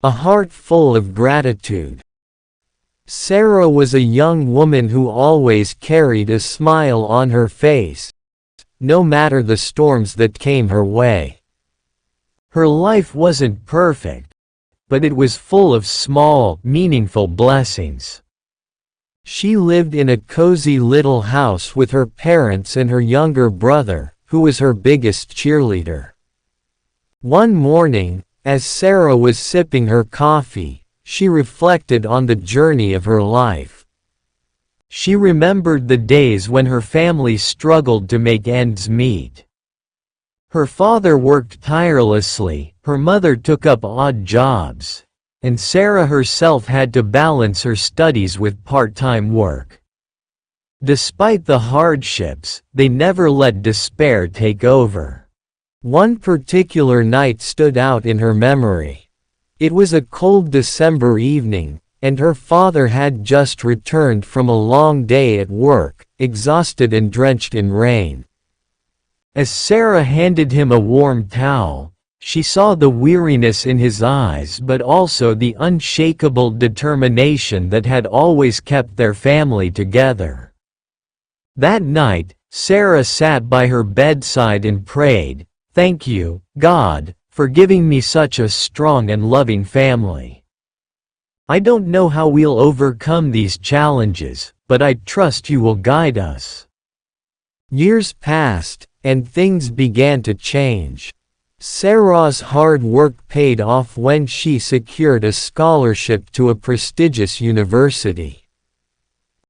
A heart full of gratitude. Sarah was a young woman who always carried a smile on her face, no matter the storms that came her way. Her life wasn't perfect, but it was full of small, meaningful blessings. She lived in a cozy little house with her parents and her younger brother, who was her biggest cheerleader. One morning, as Sarah was sipping her coffee, she reflected on the journey of her life. She remembered the days when her family struggled to make ends meet. Her father worked tirelessly, her mother took up odd jobs, and Sarah herself had to balance her studies with part-time work. Despite the hardships, they never let despair take over. One particular night stood out in her memory. It was a cold December evening, and her father had just returned from a long day at work, exhausted and drenched in rain. As Sarah handed him a warm towel, she saw the weariness in his eyes but also the unshakable determination that had always kept their family together. That night, Sarah sat by her bedside and prayed, "Thank you, God, for giving me such a strong and loving family. I don't know how we'll overcome these challenges, but I trust you will guide us." Years passed, and things began to change. Sarah's hard work paid off when she secured a scholarship to a prestigious university.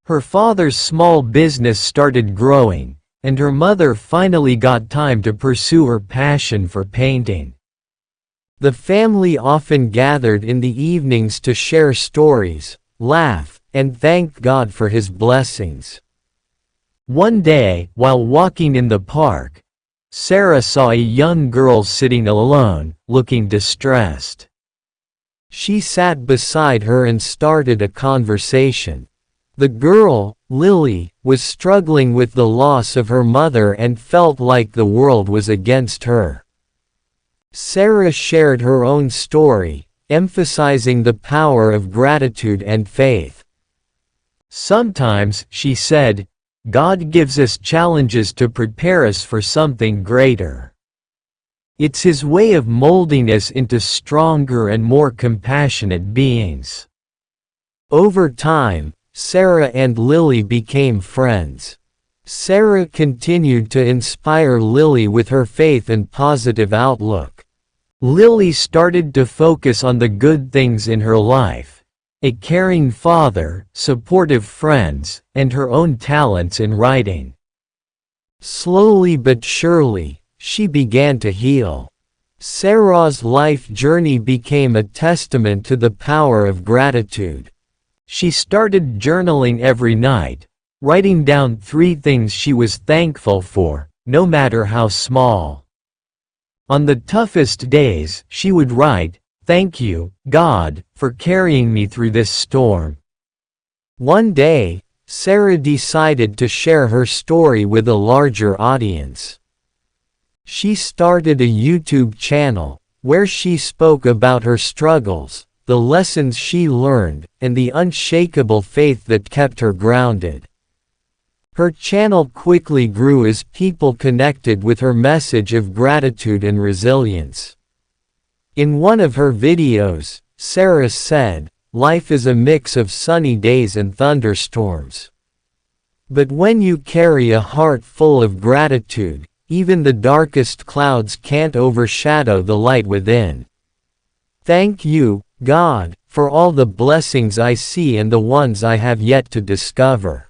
Her father's small business started growing, and her mother finally got time to pursue her passion for painting. The family often gathered in the evenings to share stories, laugh, and thank God for His blessings. One day, while walking in the park, Sarah saw a young girl sitting alone, looking distressed. She sat beside her and started a conversation. The girl, Lily, was struggling with the loss of her mother and felt like the world was against her. Sarah shared her own story, emphasizing the power of gratitude and faith. "Sometimes," she said, "God gives us challenges to prepare us for something greater. It's His way of molding us into stronger and more compassionate beings." Over time, Sarah and Lily became friends. Sarah continued to inspire Lily with her faith and positive outlook. Lily started to focus on the good things in her life: a caring father, supportive friends, and her own talents in writing. Slowly but surely, she began to heal. Sarah's life journey became a testament to the power of gratitude. She started journaling every night, writing down 3 things she was thankful for, no matter how small. On the toughest days, she would write, "Thank you, God, for carrying me through this storm." One day, Sarah decided to share her story with a larger audience. She started a YouTube channel, where she spoke about her struggles, the lessons she learned, and the unshakable faith that kept her grounded. Her channel quickly grew as people connected with her message of gratitude and resilience. In one of her videos, Sarah said, "Life is a mix of sunny days and thunderstorms. But when you carry a heart full of gratitude, even the darkest clouds can't overshadow the light within. Thank you, God, for all the blessings I see and the ones I have yet to discover."